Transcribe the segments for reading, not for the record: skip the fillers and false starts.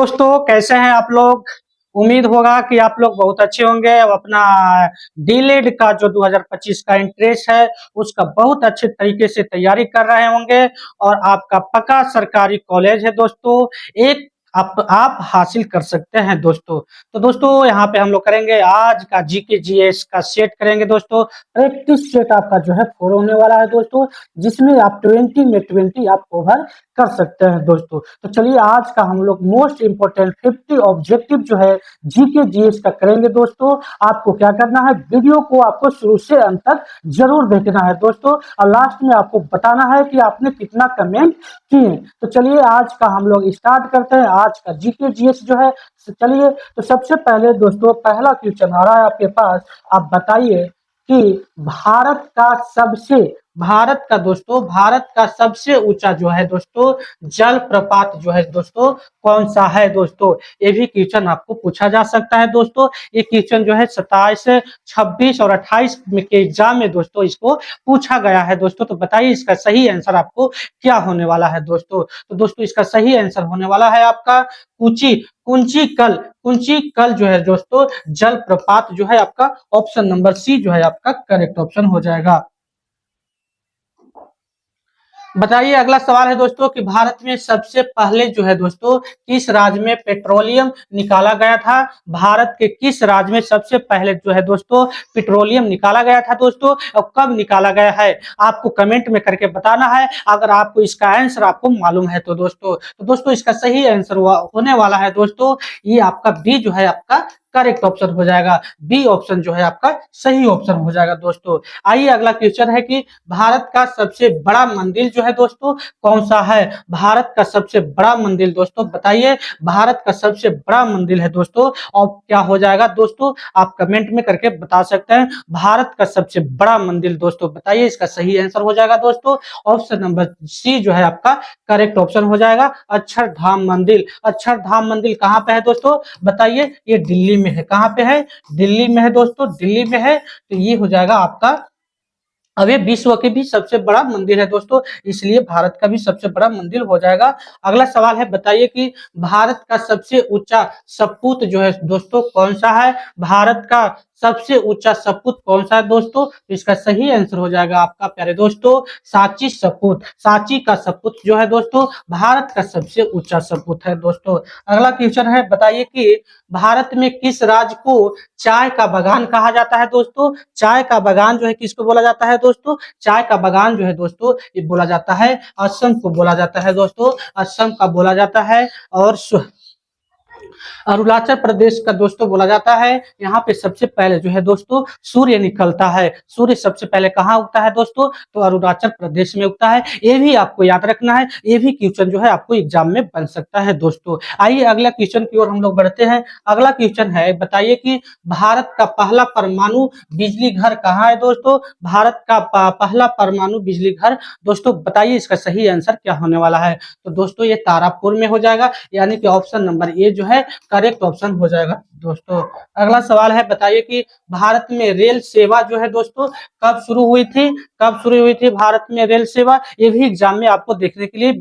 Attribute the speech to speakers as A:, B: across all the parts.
A: दोस्तों कैसे हैं आप लोग। उम्मीद होगा कि आप लोग बहुत अच्छे होंगे। अब अपना डीलेड का जो 2025 का इंट्रेंस है उसका बहुत अच्छे तरीके से तैयारी कर रहे होंगे और आपका पक्का सरकारी कॉलेज है दोस्तों। एक आप हासिल कर सकते हैं दोस्तों। तो दोस्तों यहाँ पे हम लोग करेंगे आज का जीके जीएस का सेट करेंगे दोस्तों। प्रैक्टिस सेट आपका जो है 4 होने वाला है दोस्तों, जिसमें आप 20 में 20 आप कवर कर सकते हैं दोस्तों। तो चलिए आज का हम लोग मोस्ट इंपोर्टेंट 50 ऑब्जेक्टिव जो है जीके जीएस का करेंगे दोस्तों। आपको क्या करना है, वीडियो को आपको शुरू से अंत तक जरूर देखना है दोस्तों, और लास्ट में आपको बताना है कि आपने कितना कमेंट किए। तो चलिए आज का हम लोग स्टार्ट करते हैं आज का जीके जीएस जो है। चलिए तो सबसे पहले दोस्तों पहला क्वेश्चन आ रहा है आपके पास। आप बताइए कि भारत का सबसे ऊंचा जो है दोस्तों जल प्रपात जो है दोस्तों कौन सा है दोस्तों। ये भी क्वेश्चन आपको पूछा जा सकता है दोस्तों। ये क्वेश्चन जो है 27, 26 और 28 के एग्जाम में दोस्तों इसको पूछा गया है दोस्तों। तो बताइए इसका सही आंसर आपको क्या होने वाला है दोस्तों। तो दोस्तों इसका सही आंसर होने वाला है आपका कुंची कुंची कल जो है दोस्तों जल प्रपात जो है आपका ऑप्शन नंबर सी जो है आपका करेक्ट ऑप्शन हो जाएगा। बताइए अगला सवाल है दोस्तों कि भारत में सबसे पहले जो है दोस्तों किस राज्य में पेट्रोलियम निकाला गया था। भारत के किस राज्य में सबसे पहले जो है दोस्तों पेट्रोलियम निकाला गया था दोस्तों, और कब निकाला गया है आपको कमेंट में करके बताना है। अगर आपको इसका आंसर आपको मालूम है तो दोस्तों इसका सही आंसर होने वाला है दोस्तों ये आपका बी जो है आपका करेक्ट ऑप्शन हो जाएगा। बी ऑप्शन जो है आपका सही ऑप्शन हो जाएगा दोस्तों। आइए अगला क्वेश्चन है कि भारत का सबसे बड़ा मंदिर जो है दोस्तों कौन सा है। भारत का सबसे बड़ा मंदिर दोस्तों बताइए, भारत का सबसे बड़ा मंदिर है दोस्तों और क्या हो जाएगा दोस्तों आप कमेंट में करके बता सकते हैं। भारत का सबसे बड़ा मंदिर दोस्तों बताइए, इसका सही आंसर हो जाएगा दोस्तों ऑप्शन नंबर सी जो है आपका करेक्ट ऑप्शन हो जाएगा। अक्षरधाम मंदिर कहाँ पे है दोस्तों बताइए। ये दिल्ली में है। कहाँ पे है, दिल्ली में है दोस्तों, दिल्ली में है। तो ये हो जाएगा आपका, अब ये विश्व के भी सबसे बड़ा मंदिर है दोस्तों, इसलिए भारत का भी सबसे बड़ा मंदिर हो जाएगा। अगला सवाल है बताइए कि भारत का सबसे ऊंचा सपूत जो है दोस्तों कौन सा है। भारत का सबसे ऊंचा सपूत कौन सा है दोस्तों, तो इसका सही आंसर हो जाएगा आपका प्यारे दोस्तों सांची सपूत। सांची का सपूत जो है दोस्तों भारत का सबसे ऊंचा सपूत है दोस्तों। अगला क्वेश्चन है बताइए कि भारत में किस राज्य को चाय का बागान कहा जाता है दोस्तों। चाय का बागान जो है किसको बोला जाता है दोस्तों, चाय का बागान जो है दोस्तों ये बोला जाता है असम को बोला जाता है दोस्तों, असम का बोला जाता है। और अरुणाचल प्रदेश का दोस्तों बोला जाता है। यहाँ पे सबसे पहले जो है दोस्तों सूर्य निकलता है। सूर्य सबसे पहले कहाँ उगता है दोस्तों, तो अरुणाचल प्रदेश में उगता है। ये भी आपको याद रखना है, ये भी क्वेश्चन जो है आपको एग्जाम में बन सकता है दोस्तों। आइए अगला क्वेश्चन की ओर हम लोग बढ़ते हैं। अगला क्वेश्चन है बताइए कि भारत का पहला परमाणु बिजली घर कहाँ है दोस्तों। भारत का पहला परमाणु बिजली घर दोस्तों बताइए इसका सही आंसर क्या होने वाला है। तो दोस्तों ये तारापुर में हो जाएगा, यानी कि ऑप्शन नंबर ए जो है करेक्ट ऑप्शन हो जाएगा दोस्तों। अगला सवाल है बताइए कि भारत में रेल सेवा जो है दोस्तों कब शुरू हुई थी भारत में रेल सेवा। ये भी एग्जाम में आपको देखने के लिए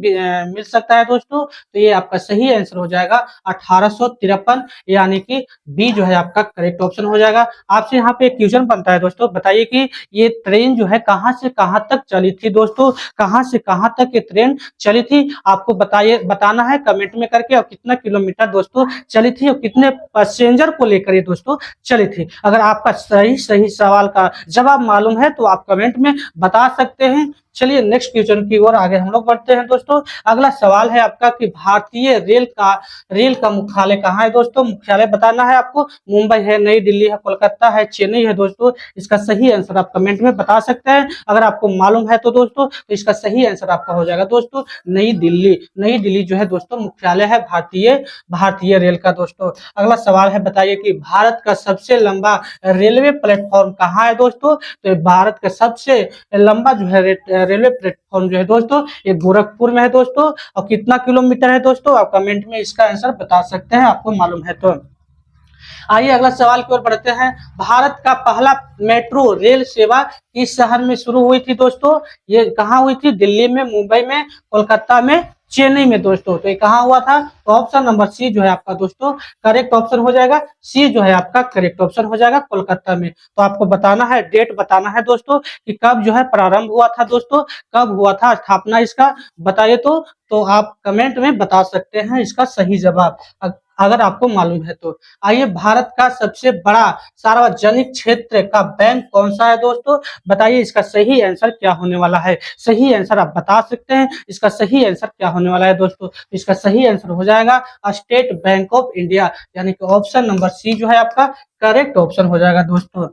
A: मिल सकता है दोस्तों। तो ये आपका सही आंसर हो जाएगा 1853, यानी कि बी जो है आपका करेक्ट ऑप्शन हो जाएगा। आपसे यहाँ पे एक क्वेश्चन बनता है दोस्तों, बताइए कि ये ट्रेन जो है कहाँ से कहाँ तक चली थी दोस्तों, कहाँ से कहाँ तक ये ट्रेन चली थी आपको बताना है कमेंट में करके, और कितना किलोमीटर दोस्तों चली थी और कितने पैसेंजर को लेकर ये दोस्तों चली थी। अगर आपका सही सवाल का जवाब मालूम है तो आप कमेंट में बता सकते हैं। चलिए नेक्स्ट क्वेश्चन की ओर आगे हम लोग बढ़ते हैं दोस्तों। अगला सवाल है आपका कि भारतीय रेल का मुख्यालय कहाँ है दोस्तों। मुख्यालय बताना है आपको, मुंबई है, नई दिल्ली है, कोलकाता है, चेन्नई है दोस्तों। इसका सही आंसर आप कमेंट में बता सकते हैं। अगर आपको मालूम है तो दोस्तों तो इसका सही आंसर आपका हो जाएगा दोस्तों नई दिल्ली जो है दोस्तों मुख्यालय है भारतीय रेल का दोस्तों। अगला सवाल है बताइए कि भारत का सबसे लंबा रेलवे प्लेटफॉर्म कहाँ है दोस्तों। तो भारत का सबसे लंबा जो है रेलवे प्लेटफॉर्म जो है दोस्तों ये गोरखपुर में है दोस्तों। और कितना किलोमीटर है दोस्तों आप कमेंट में इसका आंसर बता सकते हैं आपको मालूम है तो। आइए अगला सवाल की ओर बढ़ते हैं। भारत का पहला मेट्रो रेल सेवा किस शहर में शुरू हुई थी दोस्तों। ये कहाँ हुई थी, दिल्ली में, मुंबई में, कोलकाता में, चेन्नई में दोस्तों। तो ये कहाँ हुआ था? तो ऑप्शन नंबर सी जो है आपका दोस्तों करेक्ट ऑप्शन हो जाएगा। सी जो है आपका करेक्ट ऑप्शन हो जाएगा, कोलकाता में। तो आपको बताना है, डेट बताना है दोस्तों कि कब जो है प्रारंभ हुआ था दोस्तों, कब हुआ था स्थापना इसका, बताइए। तो आप कमेंट में बता सकते हैं इसका सही जवाब अगर आपको मालूम है तो। आइए, भारत का सबसे बड़ा सार्वजनिक क्षेत्र का बैंक कौन सा है दोस्तों? बताइए इसका सही आंसर क्या होने वाला है। सही आंसर आप बता सकते हैं, इसका सही आंसर क्या होने वाला है दोस्तों। इसका सही आंसर हो जाएगा स्टेट बैंक ऑफ इंडिया, यानी कि ऑप्शन नंबर सी जो है आपका करेक्ट ऑप्शन हो जाएगा दोस्तों।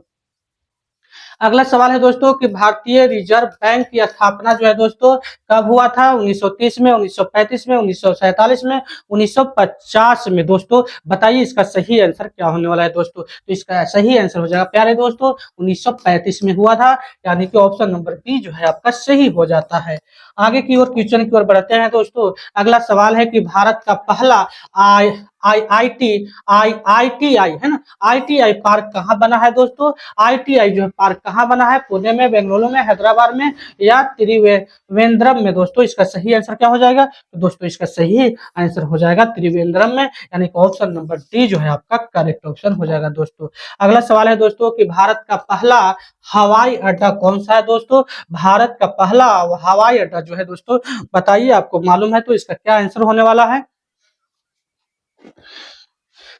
A: अगला सवाल है दोस्तों कि भारतीय रिजर्व बैंक की स्थापना जो है दोस्तों कब हुआ था? 1930 में, 1935 में, 1947 में, 1950 में दोस्तों। बताइए इसका सही आंसर क्या होने वाला है दोस्तों। तो इसका सही आंसर हो जाएगा प्यारे दोस्तों 1935 में हुआ था, यानी कि ऑप्शन नंबर बी जो है आपका सही हो जाता है। आगे की ओर क्वेश्चन की ओर बढ़ते हैं दोस्तों। अगला सवाल है कि भारत का पहला आई आईटीआई है ना, आईटीआई पार्क कहाँ बना है दोस्तों? आईटीआई जो है पार्क कहाँ बना है? पुणे में, बेंगलुरु में, हैदराबाद में या त्रिवेंद्रम में दोस्तों। इसका सही आंसर क्या हो जाएगा? तो दोस्तों इसका सही आंसर हो जाएगा त्रिवेंद्रम में, यानी कि ऑप्शन नंबर डी जो है आपका करेक्ट ऑप्शन हो जाएगा दोस्तों। अगला सवाल है दोस्तों कि भारत का पहला हवाई अड्डा कौन सा है दोस्तों? भारत का पहला हवाई अड्डा जो है दोस्तों, बताइए आपको मालूम है तो इसका क्या आंसर होने वाला है।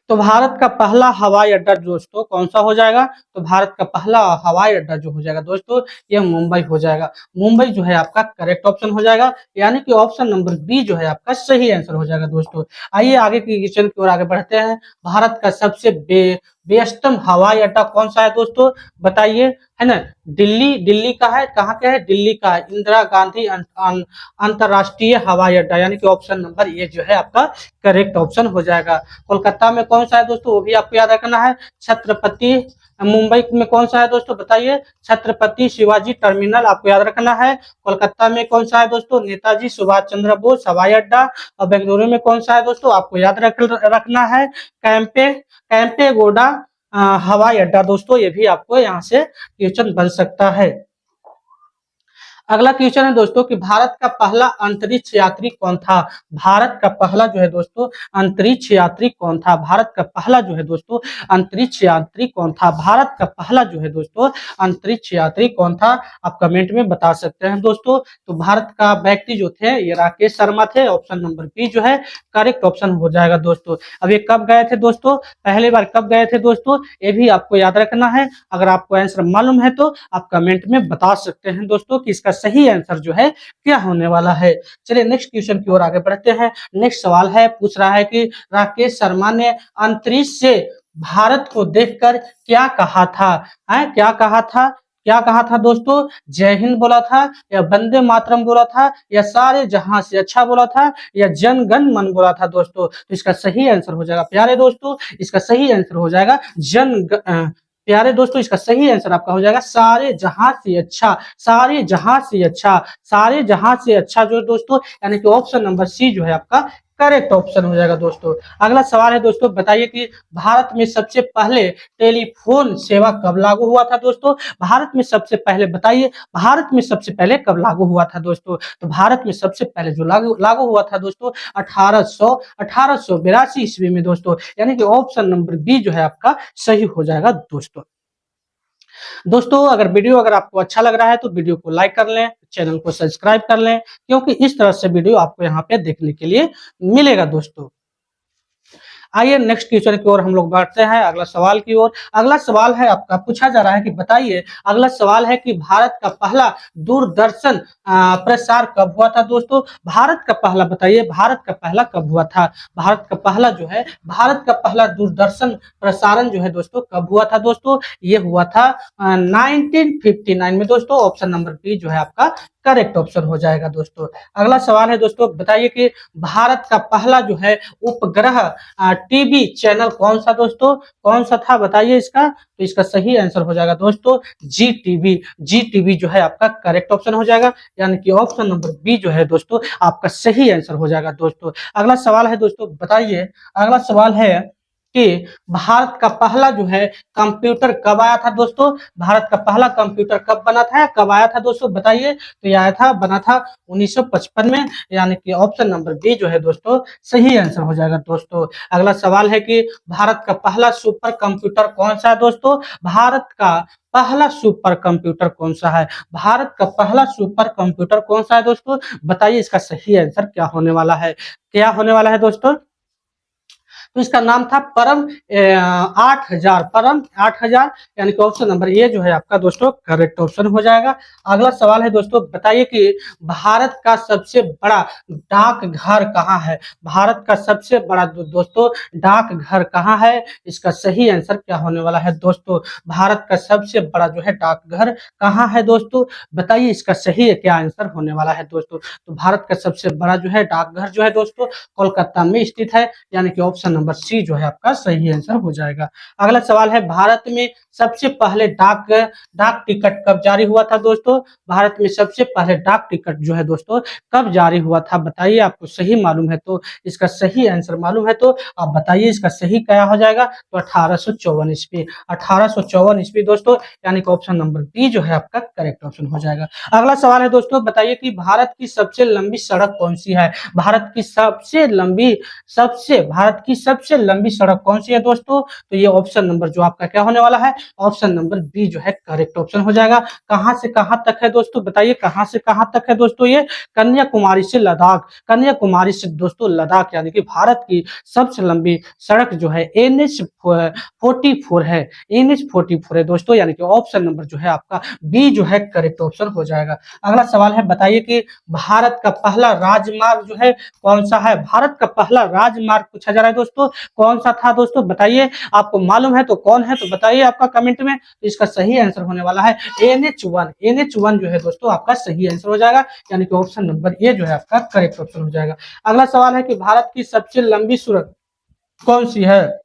A: तो भारत का पहला हवाई अड्डा दोस्तों कौन सा हो जाएगा? तो भारत का पहला हवाई अड्डा जो हो जाएगा दोस्तों ये मुंबई हो जाएगा। मुंबई जो है आपका करेक्ट ऑप्शन हो जाएगा, यानी कि ऑप्शन नंबर बी जो है आपका सही आंसर हो जाएगा दोस्तों। आइए आगे की क्वेश्चन की ओर आगे बढ़ते हैं। भारत का सबसे व्यस्तम हवाई अड्डा कौन सा है दोस्तों? बताइए, है ना। दिल्ली का है, कहाँ का है? दिल्ली का है इंदिरा गांधी अंतरराष्ट्रीय हवाई अड्डा, यानी कि ऑप्शन नंबर ए जो है आपका करेक्ट ऑप्शन हो जाएगा। कोलकाता में कौन सा है दोस्तों? वो भी आपको याद रखना है। छत्रपति मुंबई में कौन सा है दोस्तों? बताइए। छत्रपति शिवाजी टर्मिनल आपको याद रखना है। कोलकाता में कौन सा है दोस्तों? नेताजी सुभाष चंद्र बोस हवाई अड्डा। और बेंगलुरु में कौन सा है दोस्तों? आपको याद रखना है कैंपेगोडा हवाई अड्डा दोस्तों। ये भी आपको यहाँ से क्वेश्चन बन सकता है। अगला क्वेश्चन है दोस्तों कि भारत का पहला अंतरिक्ष यात्री कौन था? भारत का पहला जो है दोस्तों अंतरिक्ष यात्री कौन था? भारत का पहला जो है दोस्तों अंतरिक्ष यात्री कौन था? भारत का पहला जो है दोस्तों अंतरिक्ष यात्री कौन था? आप कमेंट में बता सकते हैं दोस्तों। तो भारत का व्यक्ति जो थे ये राकेश शर्मा थे, ऑप्शन नंबर बी जो है करेक्ट ऑप्शन हो जाएगा दोस्तों। अब ये कब गए थे दोस्तों? पहली बार कब गए थे दोस्तों? ये भी आपको याद रखना है। अगर आपको आंसर मालूम है तो आप कमेंट में बता सकते हैं दोस्तों कि इसका सही आंसर जो है क्या होने वाला है। चलिए नेक्स्ट क्वेश्चन की ओर आगे बढ़ते हैं। नेक्स्ट सवाल है, पूछ रहा है कि राकेश शर्मा ने अंतरिक्ष से भारत को देखकर क्या कहा था? क्या कहा था? क्या कहा था दोस्तों? जय हिंद बोला था, या वंदे मातरम बोला था, या सारे जहां से अच्छा बोला था, या जन गण मन बोला था दोस्तों। तो इसका सही आंसर हो जाएगा प्यारे दोस्तों, इसका सही आंसर हो जाएगा प्यारे दोस्तों इसका सही आंसर आपका हो जाएगा सारे जहां से अच्छा, सारे जहां से अच्छा, सारे जहां से अच्छा जो दोस्तों, यानी कि ऑप्शन नंबर सी जो है आपका करेक्ट ऑप्शन हो जाएगा दोस्तों। अगला सवाल है दोस्तों, बताइए कि भारत में सबसे पहले टेलीफोन सेवा कब लागू हुआ था दोस्तों? भारत में सबसे पहले बताइए, भारत में सबसे पहले कब लागू हुआ था दोस्तों? तो भारत में सबसे पहले जो लागू हुआ था दोस्तों 1882 ईस्वी में दोस्तों, यानी कि ऑप्शन नंबर बी जो है आपका सही हो जाएगा दोस्तों। दोस्तों अगर आपको अच्छा लग रहा है तो वीडियो को लाइक कर लें, चैनल को सब्सक्राइब कर लें, क्योंकि इस तरह से वीडियो आपको यहाँ पे देखने के लिए मिलेगा दोस्तों। आइए नेक्स्ट क्वेश्चन की ओर हम लोग बढ़ते हैं, अगला सवाल की ओर। अगला सवाल है आपका, पूछा जा रहा है कि बताइए, अगला सवाल है कि भारत का पहला दूरदर्शन प्रसार कब हुआ था दोस्तों? भारत का पहला बताइए, भारत का पहला कब हुआ था? भारत का पहला जो है, भारत का पहला दूरदर्शन प्रसारण जो है दोस्तों कब हुआ था दोस्तों? ये हुआ था 1959 में दोस्तों, ऑप्शन नंबर बी जो है आपका करेक्ट ऑप्शन हो जाएगा दोस्तों। अगला सवाल है दोस्तों, बताइए कि भारत का पहला जो है उपग्रह टीवी चैनल कौन सा दोस्तों, कौन सा था बताइए इसका? तो इसका सही आंसर हो जाएगा दोस्तों जी टीवी। जी टीवी जो है आपका करेक्ट ऑप्शन हो जाएगा, यानी कि ऑप्शन नंबर बी जो है दोस्तों आपका सही आंसर हो जाएगा दोस्तों। अगला सवाल है दोस्तों, बताइए, अगला सवाल है कि भारत का पहला जो है कंप्यूटर कब आया था दोस्तों? भारत का पहला कंप्यूटर कब बना था, कब आया था दोस्तों बताइए? तो ये आया था, बना था 1955 में, यानी कि ऑप्शन नंबर बी जो है दोस्तों सही आंसर हो जाएगा दोस्तों। अगला सवाल है कि भारत का पहला सुपर कंप्यूटर कौन सा है दोस्तों? भारत का पहला सुपर कंप्यूटर कौन सा है? भारत का पहला सुपर कंप्यूटर कौन सा है दोस्तों? बताइए इसका सही आंसर क्या होने वाला है? क्या होने वाला है दोस्तों? तो इसका नाम था परम 8000, परम 8000, यानी कि ऑप्शन नंबर ए जो है आपका दोस्तों करेक्ट ऑप्शन हो जाएगा। अगला सवाल है दोस्तों, बताइए कि भारत का सबसे बड़ा डाकघर कहाँ है? भारत का सबसे बड़ा दोस्तों डाकघर कहाँ है? इसका सही आंसर क्या होने वाला है दोस्तों? भारत का सबसे बड़ा जो है डाकघर कहाँ है दोस्तों? बताइए इसका सही क्या आंसर होने वाला है दोस्तों? तो भारत का सबसे बड़ा जो है डाकघर जो है दोस्तों कोलकाता में स्थित है, यानी कि ऑप्शन नंबर सी जो है आपका सही आंसर हो जाएगा। अगला सवाल है, भारत में सबसे पहले डाक टिकट कब जारी हुआ था दोस्तों? भारत में सबसे पहले डाक टिकट जो है दोस्तों कब जारी हुआ था? बताइए, आपको सही मालूम है तो इसका सही आंसर मालूम है तो आप बताइए इसका सही क्या हो जाएगा? तो 1854 ईस्वी, 1854 ईस्वी दोस्तों, यानी कि ऑप्शन नंबर बी जो है आपका करेक्ट ऑप्शन हो जाएगा। अगला सवाल है दोस्तों, बताइए कि भारत की सबसे लंबी सड़क कौन सी है? भारत की सबसे लंबी सड़क कौन सी है दोस्तों? तो ये ऑप्शन नंबर जो आपका क्या होने वाला है? ऑप्शन नंबर बी जो है करेक्ट ऑप्शन हो जाएगा। कहां से कहां तक है दोस्तों? बताइए कहां से कहां तक है दोस्तों? ये कन्याकुमारी से लद्दाख, कन्याकुमारी से दोस्तों लद्दाख, यानी कि भारत की सबसे लंबी सड़क जो है NH44 है, NH44 है दोस्तों, यानी कि ऑप्शन नंबर जो है आपका बी जो है करेक्ट ऑप्शन हो जाएगा। अगला सवाल है, बताइए कि भारत का पहला राजमार्ग जो है कौन सा है? भारत का पहला राजमार्ग पूछा जा रहा है दोस्तों, कौन सा था दोस्तों? बताइए, आपको मालूम है तो कौन है तो बताइए आपका कमेंट में। तो इसका सही आंसर होने वाला है NH1, NH1 जो है दोस्तों आपका सही आंसर हो जाएगा, यानी कि ऑप्शन नंबर ए जो है आपका करेक्ट ऑप्शन हो जाएगा। अगला सवाल है कि भारत की सबसे लंबी सुरंग कौन सी है?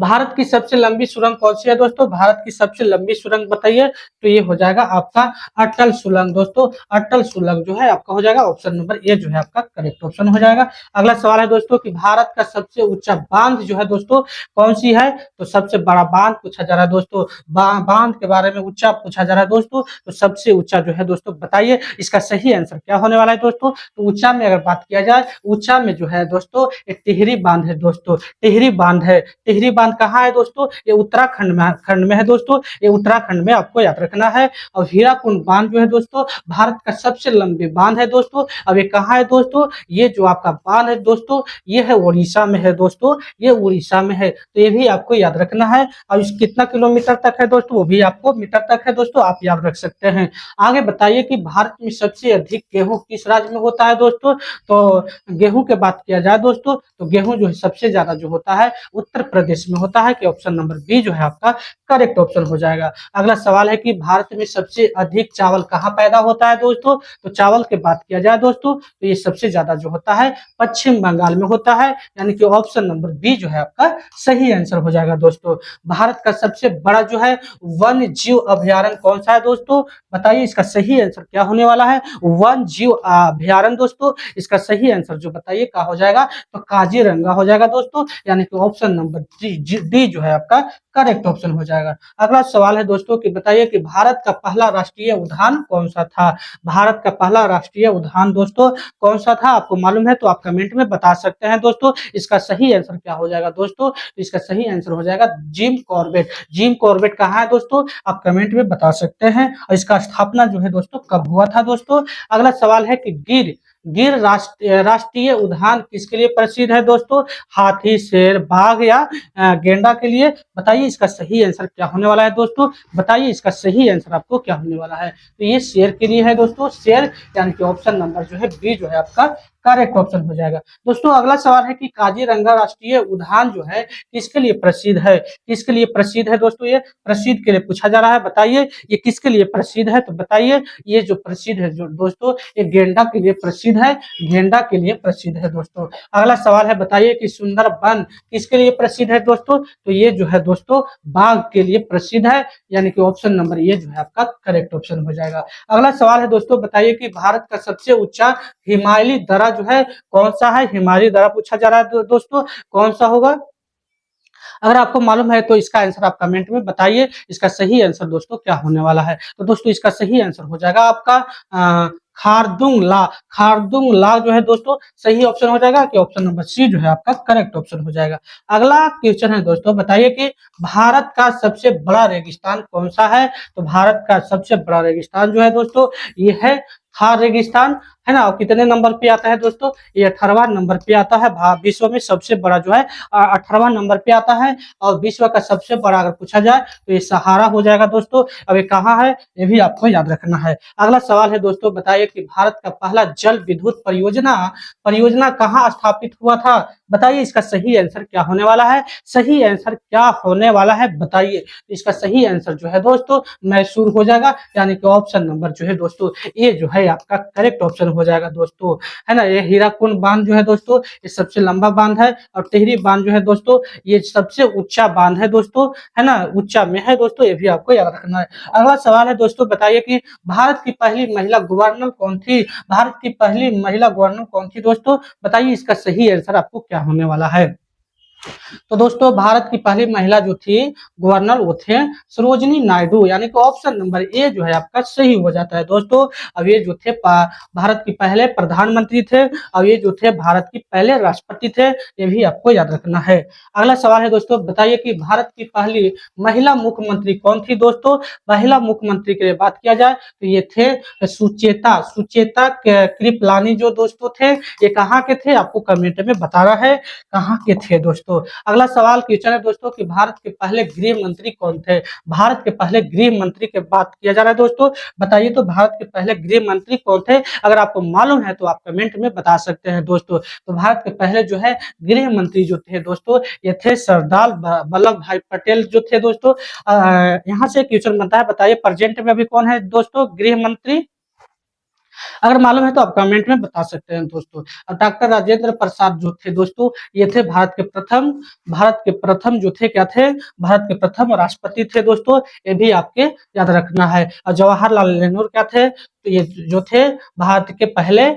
A: भारत की सबसे लंबी सुरंग कौन सी है दोस्तों? भारत की सबसे लंबी सुरंग बताइए, तो ये हो जाएगा आपका अटल सुरंग दोस्तों, अटल सुरंग जो है आपका हो जाएगा ऑप्शन नंबर ए जो है आपका करेक्ट ऑप्शन हो जाएगा। अगला सवाल है दोस्तों कि भारत का सबसे ऊंचा बांध जो है दोस्तों कौन सी है? तो सबसे बड़ा बांध पूछा जा रहा है दोस्तों, बांध के बारे में ऊंचा पूछा जा रहा है दोस्तों, तो सबसे ऊंचा जो है दोस्तों बताइए इसका सही आंसर क्या होने वाला है दोस्तों? तो ऊंचा में अगर बात किया जाए, ऊंचा में जो है दोस्तों एक टिहरी बांध है दोस्तों, टिहरी बांध है। टिहरी बांध कहाँ है दोस्तों? ये उत्तराखंड में है दोस्तों, ये उत्तराखंड में आपको याद रखना है। और हीराकुंड बांध जो है दोस्तों भारत का सबसे लंबी बांध है दोस्तों। अब ये कहाँ है दोस्तों? ये जो आपका बांध है दोस्तों ये है उड़ीसा में है दोस्तों, ये उड़ीसा में है, तो ये भी आपको याद रखना है। और इस कितना किलोमीटर तक है दोस्तों? वो भी आपको मीटर तक है दोस्तों, आप याद रख सकते हैं। आगे बताइए कि भारत में सबसे अधिक गेहूं किस राज्य में होता है दोस्तों? तो गेहूं की बात किया जाए दोस्तों तो गेहूं जो है सबसे ज्यादा जो होता है उत्तर प्रदेश में होता है, कि ऑप्शन नंबर बी जो है आपका करेक्ट ऑप्शन हो जाएगा। अगला सवाल है कि भारत में सबसे अधिक चावल कहाँ पैदा होता है दोस्तों? तो चावल की बात किया जाए दोस्तों तो ये सबसे ज्यादा जो होता है पश्चिम बंगाल में होता है, यानी कि ऑप्शन नंबर बी जो है आपका सही आंसर हो जाएगा दोस्तों। भारत का सबसे बड़ा जो है वन जीव अभयारण्य कौन सा है दोस्तों? बताइए इसका सही आंसर क्या होने वाला है? वन जीव अभयारण्य दोस्तों, इसका सही आंसर जो बताइए क्या हो जाएगा? तो काजीरंगा हो जाएगा दोस्तों, यानी कि ऑप्शन नंबर डी जो है आपका करेक्ट ऑप्शन हो जाएगा। अगला सवाल है दोस्तों कि बताइए कि भारत का पहला राष्ट्रीय उद्यान कौन सा था? भारत का पहला राष्ट्रीय उद्यान दोस्तों कौन सा था? आपको मालूम है तो आप कमेंट में बता सकते हैं दोस्तों। इसका सही आंसर क्या हो जाएगा दोस्तों? तो इसका सही आंसर हो जाएगा जिम कॉर्बेट। जिम कॉर्बेट कहाँ है दोस्तों? आप कमेंट में बता सकते हैं। और इसका स्थापना जो है दोस्तों कब हुआ था दोस्तों? अगला सवाल है कि गिर राष्ट्रीय उद्यान किसके लिए प्रसिद्ध है दोस्तों? हाथी, शेर, बाघ या गेंडा के लिए? बताइए इसका सही आंसर क्या होने वाला है दोस्तों? बताइए इसका सही आंसर आपको क्या होने वाला है? तो ये शेर के लिए है दोस्तों, शेर, यानी कि ऑप्शन नंबर जो है बी जो है आपका करेक्ट ऑप्शन हो जाएगा। दोस्तों अगला सवाल है कि काजीरंगा राष्ट्रीय उद्यान जो है किसके लिए प्रसिद्ध है? किसके लिए प्रसिद्ध है दोस्तों? ये प्रसिद्ध के लिए पूछा जा रहा है, बताइए ये किसके लिए प्रसिद्ध है? तो बताइए ये जो प्रसिद्ध है जो दोस्तों ये गेंडा के लिए प्रसिद्ध है, गेंडा के लिए प्रसिद्ध है दोस्तों। अगला सवाल है, बताइए कि सुंदरबन किसके लिए प्रसिद्ध है दोस्तों? तो ये जो है दोस्तों बाघ के लिए प्रसिद्ध है, यानी कि ऑप्शन नंबर ये जो है आपका करेक्ट ऑप्शन हो जाएगा। अगला सवाल है दोस्तों, बताइए कि भारत का सबसे ऊंचा हिमालयी दर्रा जो है कौन सा है? हिमालयी दर्रा पूछा जा रहा है दोस्तों, कौन सा होगा? अगर आपको मालूम है तो इसका आंसर आप कमेंट में बताइए। इसका सही आंसर दोस्तों क्या होने वाला है? तो दोस्तों इसका सही आंसर हो जाएगा आपका खारदुंग ला। खारदुंग ला जो है दोस्तों सही ऑप्शन हो जाएगा कि ऑप्शन नंबर सी जो है आपका करेक्ट ऑप्शन हो जाएगा। अगला क्वेश्चन है दोस्तों, बताइए कि भारत का सबसे बड़ा रेगिस्तान कौन सा है? तो भारत का सबसे बड़ा रेगिस्तान जो है दोस्तों ये है थार रेगिस्तान, है ना। और कितने नंबर पे आता है दोस्तों? ये 18वां नंबर पे आता है। विश्व में सबसे बड़ा जो है 18वां नंबर पे आता है। और विश्व का सबसे बड़ा अगर पूछा जाए तो ये सहारा हो जाएगा दोस्तों। अब ये कहाँ है ये भी आपको याद रखना है। अगला सवाल है दोस्तों, बताइए कि भारत का पहला जल विद्युत परियोजना परियोजना कहाँ स्थापित हुआ था? बताइए इसका सही आंसर क्या होने वाला है? सही आंसर क्या होने वाला है बताइए। इसका सही आंसर जो है दोस्तों मैसूर हो जाएगा, यानी कि ऑप्शन नंबर जो है दोस्तों ये जो है आपका करेक्ट ऑप्शन हो जाएगा दोस्तों, है ना। ये हीराकुंड बांध जो है दोस्तों ये सबसे लंबा बांध है। और टिहरी बांध जो है दोस्तों ये सबसे ऊंचा बांध है दोस्तों, है ना, ऊंचा में है दोस्तों, ये भी आपको याद रखना है। अगला सवाल है दोस्तों, बताइए कि भारत की पहली महिला गवर्नर कौन थी? भारत की पहली महिला गवर्नर कौन थी दोस्तों? बताइए इसका सही आंसर आपको क्या होने वाला है। तो दोस्तों भारत की पहली महिला जो थी गवर्नर वो थे सरोजिनी नायडू, यानी कि ऑप्शन नंबर ए जो है आपका सही हो जाता है दोस्तों। अब ये जो थे भारत के पहले प्रधानमंत्री थे। अब ये जो थे भारत की पहले राष्ट्रपति थे, ये भी आपको याद रखना है। अगला सवाल है दोस्तों, बताइए कि भारत की पहली महिला मुख्यमंत्री कौन थी दोस्तों? महिला मुख्यमंत्री की बात किया जाए तो ये थे सुचेता सुचेता कृपलानी जो दोस्तों थे। ये कहाँ के थे आपको कमेंट में बताना है कहाँ के थे दोस्तों। अगला सवाल क्वेश्चन है दोस्तों कि भारत के पहले गृह मंत्री कौन थे? भारत के पहले गृह मंत्री की बात किया जा रहा है दोस्तों। बताइए तो भारत के पहले गृह मंत्री कौन थे? अगर आपको मालूम है तो आप कमेंट में बता सकते हैं दोस्तों। तो भारत के पहले जो है गृह मंत्री जो थे दोस्तों ये थे सरदार वल्लभ भाई पटेल जो थे दोस्तों। यहाँ से क्वेश्चन बनता है, बताइए प्रेजेंट में अभी कौन है दोस्तों गृह मंत्री? अगर मालूम है तो आप कमेंट में बता सकते हैं दोस्तों। और डॉक्टर राजेंद्र प्रसाद जो थे दोस्तों ये थे भारत के प्रथम जो थे क्या थे? भारत के प्रथम राष्ट्रपति थे दोस्तों, ये भी आपके याद रखना है। और जवाहरलाल नेहरू क्या थे? तो ये जो थे भारत के पहले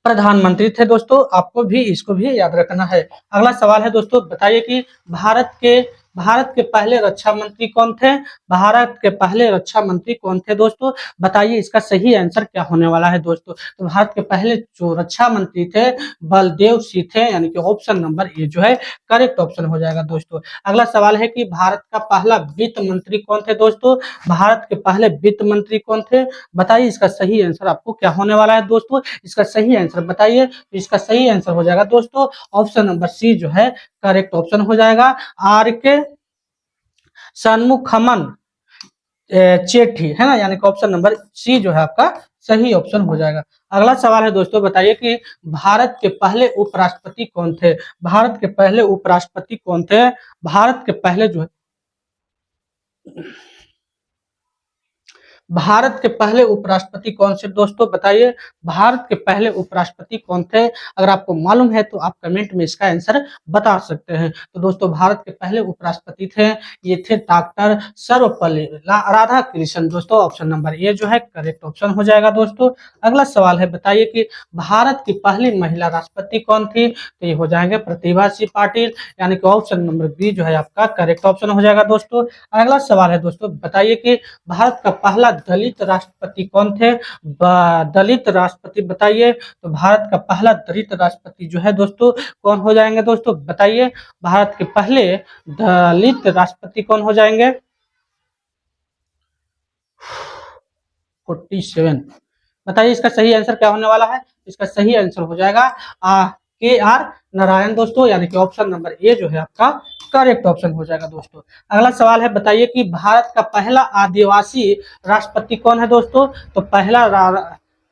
A: प्रधानमंत्री थे दोस्तों, आपको भी इसको भी याद रखना है। अगला सवाल है दोस्तों, बताइए कि भारत के पहले रक्षा मंत्री कौन थे? भारत के पहले रक्षा मंत्री कौन थे दोस्तों? बताइए इसका सही आंसर क्या होने वाला है दोस्तों। तो भारत के पहले जो रक्षा मंत्री थे बलदेव सिंह थे, यानी कि ऑप्शन नंबर ए जो है करेक्ट ऑप्शन हो जाएगा दोस्तों। अगला सवाल है कि भारत का पहला वित्त मंत्री कौन थे दोस्तों? भारत के पहले वित्त मंत्री कौन थे? बताइए इसका सही आंसर आपको क्या होने वाला है दोस्तों। इसका सही आंसर बताइए। तो इसका सही आंसर हो जाएगा दोस्तों ऑप्शन नंबर सी जो है करेक्ट ऑप्शन हो जाएगा। आर के सन्मुखमन चेट्टी, है ना, यानी कि ऑप्शन नंबर सी जो है आपका सही ऑप्शन हो जाएगा। अगला सवाल है दोस्तों, बताइए कि भारत के पहले उपराष्ट्रपति कौन थे? भारत के पहले उपराष्ट्रपति कौन थे? भारत के पहले जो है भारत के पहले उपराष्ट्रपति कौन से दोस्तों? बताइए भारत के पहले उपराष्ट्रपति कौन थे? अगर आपको मालूम है तो आप कमेंट में इसका आंसर बता सकते हैं। तो दोस्तों भारत के पहले उपराष्ट्रपति थे ये थे डॉक्टर सर्वपल्ली राधाकृष्णन दोस्तों, ऑप्शन नंबर ए जो है करेक्ट ऑप्शन हो जाएगा दोस्तों। अगला सवाल है, बताइए कि भारत की पहली महिला राष्ट्रपति कौन थी? तो ये हो जाएंगे प्रतिभा सिंह पाटिल, यानी कि ऑप्शन नंबर बी जो है आपका करेक्ट ऑप्शन हो जाएगा दोस्तों। अगला सवाल है दोस्तों, बताइए कि भारत का पहला दलित राष्ट्रपति कौन थे? दलित राष्ट्रपति बताइए। तो भारत का पहला दलित राष्ट्रपति जो है दोस्तों कौन हो जाएंगे दोस्तों? बताइए भारत के पहले दलित राष्ट्रपति कौन हो जाएंगे? 47। बताइए इसका सही आंसर क्या होने वाला है? इसका सही आंसर हो जाएगा KR नारायण दोस्तों, यानी कि ऑप्शन नंबर ए जो है आपका करेक्ट ऑप्शन हो जाएगा दोस्तों। अगला सवाल है, बताइए कि भारत का पहला आदिवासी राष्ट्रपति कौन है दोस्तों? तो पहला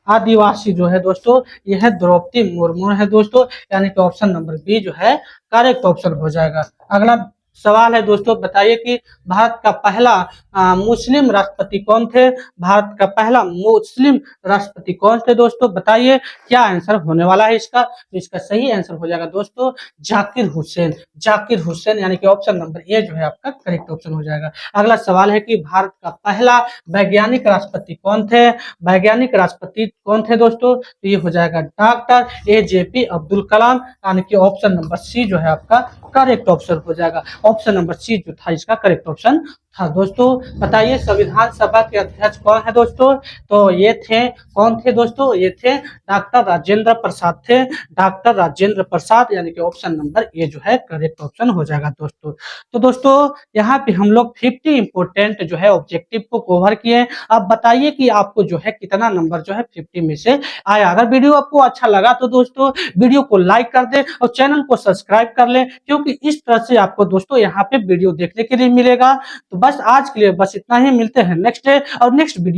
A: आदिवासी जो है दोस्तों यह द्रौपदी मुर्मू है दोस्तों, यानी कि ऑप्शन नंबर बी जो है करेक्ट ऑप्शन हो जाएगा। अगला सवाल है दोस्तों, बताइए कि भारत का पहला मुस्लिम राष्ट्रपति कौन थे? भारत का पहला मुस्लिम राष्ट्रपति कौन थे दोस्तों? बताइए क्या आंसर होने वाला है इसका? तो इसका सही आंसर हो जाएगा दोस्तों जाकिर हुसैन। जाकिर हुसैन यानी कि ऑप्शन नंबर ए जो है आपका करेक्ट ऑप्शन हो जाएगा। अगला सवाल है कि भारत का पहला वैज्ञानिक राष्ट्रपति कौन थे? वैज्ञानिक राष्ट्रपति कौन थे दोस्तों? तो ये हो जाएगा डॉक्टर AJP अब्दुल कलाम, यानी कि ऑप्शन नंबर सी जो है आपका करेक्ट ऑप्शन हो जाएगा। ऑप्शन नंबर सी जो था इसका करेक्ट ऑप्शन था दोस्तों। बताइए संविधान सभा के अध्यक्ष कौन है दोस्तों? तो ये थे, कौन थे दोस्तों? ये थे डॉक्टर राजेंद्र प्रसाद थे। डॉक्टर राजेंद्र प्रसाद, यानी कि ऑप्शन नंबर ए जो है करेक्ट ऑप्शन हो जाएगा दोस्तों। तो दोस्तों यहाँ पे हम लोग 50 इंपोर्टेंट जो है ऑब्जेक्टिव को कवर किए। अब बताइए कि आपको जो है कितना नंबर जो है 50 में से आया। अगर वीडियो आपको अच्छा लगा तो दोस्तों वीडियो को लाइक कर दें और चैनल को सब्सक्राइब कर लें, क्योंकि इस तरह से आपको दोस्तों यहाँ पे वीडियो देखने के लिए मिलेगा। तो बस आज के लिए बस इतना ही, मिलते हैं नेक्स्ट डे और नेक्स्ट वीडियो।